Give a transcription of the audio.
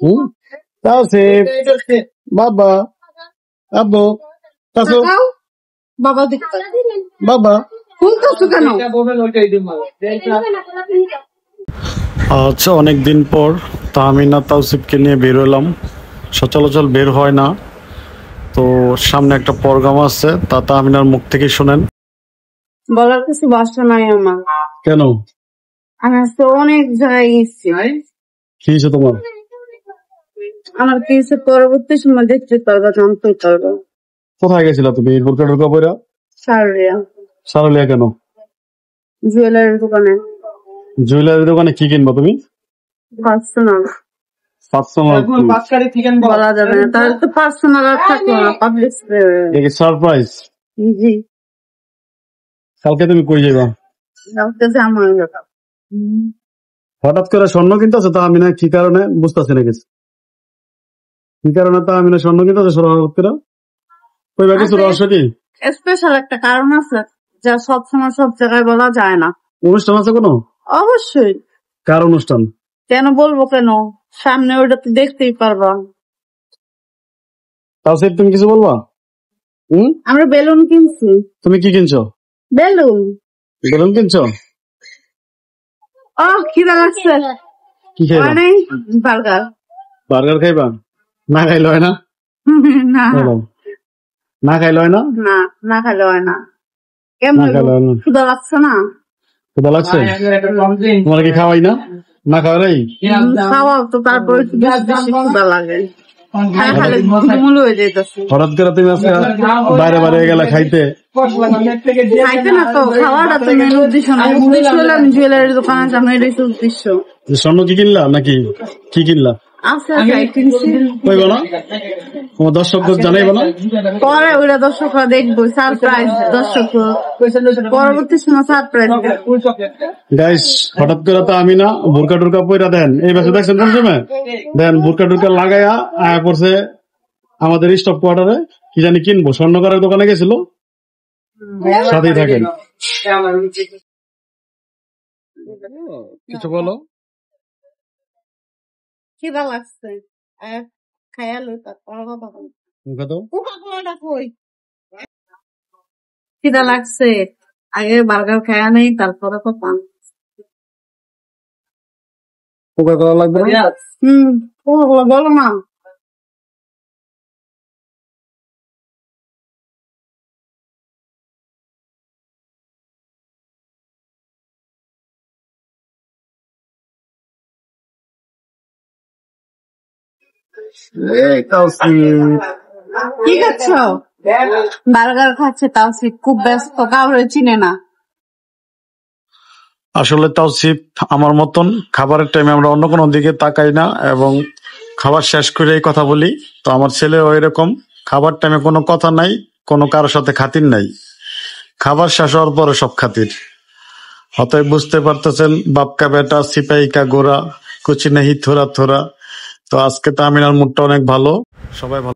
হুম তাওসিফ বাবা আব্বু তাসু বাবা দেখতে বাবা খুলতেছো কেন? আচ্ছা, অনেকদিন পর তাহমিনা তাওসিফকে নিয়ে বের হলাম। সচলাচল বের হয় না, তো সামনে একটা প্রোগ্রাম আছে, তা তাহমিনার মুখ থেকে শুনেন। বলার কিছু ভাষা নাই আমার। কেন, আমি আজকে অনেক জায়গায় গেছি। কি হয়েছে তোমার? আমার কিছু পরবর্তী সময় দেখতে পারবো, জানতে পারবো। কোথায় গেছিলা তুমি বোরকা টোরকা পরে? সারিয়া সারলিয়া কেন? জুয়েলারির দোকানে। জুয়েলারি দোকানে কি কিনবা তুমি? পার্সোনাল পার্সোনাল বলা যাবে না, তাহলে তো পার্সোনাল আর থাকলো না, পাবলিক সারপ্রাইজ। জি। কালকে তুমি কই যাইবা? কালকে যাবো। হঠাৎ করে স্বর্ণ কিনতেছে তাহমিনা, কি কারণে বুঝতেছি না কিছু। কি কারণে তাহমিনা স্বর্ণ কিনতেছে হঠাৎ করে? কইবা কিছু রহস্য কি? স্পেশাল একটা কারণ আছে, যা সবসময় সব জায়গায় বলা যায় না। অনুষ্ঠান আছে কোনো? অবশ্যই। কার অনুষ্ঠান? কেন বলবো কেন, সামনে ওইটা তো দেখতেই পারবা। তাওসিফ তুমি কিছু বলবা? আমরা বেলুন কিনছি। তুমি কি কিনছো? বেলুন। বেলুন কিনছো? খিদা লাগছে। কি খাইবা? বার্গার। বার্গার খাইবা? না খাইলে হয় না? না না খাইলে হয় না? না, না খাইলে হয় না। কেমন খিদা লাগছে না? ক্ষুধা লাগছে? তোমার কি খাওয়াই না? না খাওয়াই খাওয়াও তো, তারপরে বেশি খিদা লাগে। হঠাৎ করে তুমি আজকে বাইরে বাইরে গেলে খাইতে? খাইতে না তো, খাওয়াটা তো মেন উদ্দেশ্য না। উদ্দেশ্য হলো আমি জুয়েলারির দোকানে যাবো, এটাই তো উদ্দেশ্য। স্বর্ণ কি কিনলা নাকি কি কিনলা? কইব না তোমার দর্শক জানাইব না? পরে ওইটা দর্শকরা দেখবো, সারপ্রাইজ। দর্শক পরবর্তী সময় সারপ্রাইজ। গাইস, হঠাৎ করে তো আমি না বোরকা টোরকা পয়রা দেন এই বাসে দেখছেন কোন সময় দেন বোরকা টোরকা লাগাইয়া আয়া পড়ছে আমাদের স্টপ কোয়ার্টারে। কি জানি কিনবো, স্বর্ণকারের দোকানে গেছিল। সাথেই থাকেন। কিছু বলো। খিদা লাগছে, খায়ালো। খিদা লাগছে, আগে বার্গার খায়া নেই, তারপরে তো পান। কোকা কোলা লাগবে না? বলো না। কি খাচ্ছ? বার্গার খাচ্ছে তাওসিফ, খুব ব্যস্ত, কাউরে চিনে না। আসলে তাওসিফ আমার মতন, খাবারের টাইমে আমরা অন্য কোনো দিকে তাকাই না এবং খাবার শেষ করে এই কথা বলি। তো আমার ছেলে ওই রকম, খাবার টাইমে কোনো কথা নাই, কোনো কারোর সাথে খাতির নাই। খাবার শেষ হওয়ার পরে সব খাতির। অতএব বুঝতে পারতেছেন, বাপকা বেটা সিপাহি কা গোরা কুচি নেহি থোড়া থোড়া। তো আজকে তো আমিনার মুডটা অনেক ভালো, সবাই ভালো।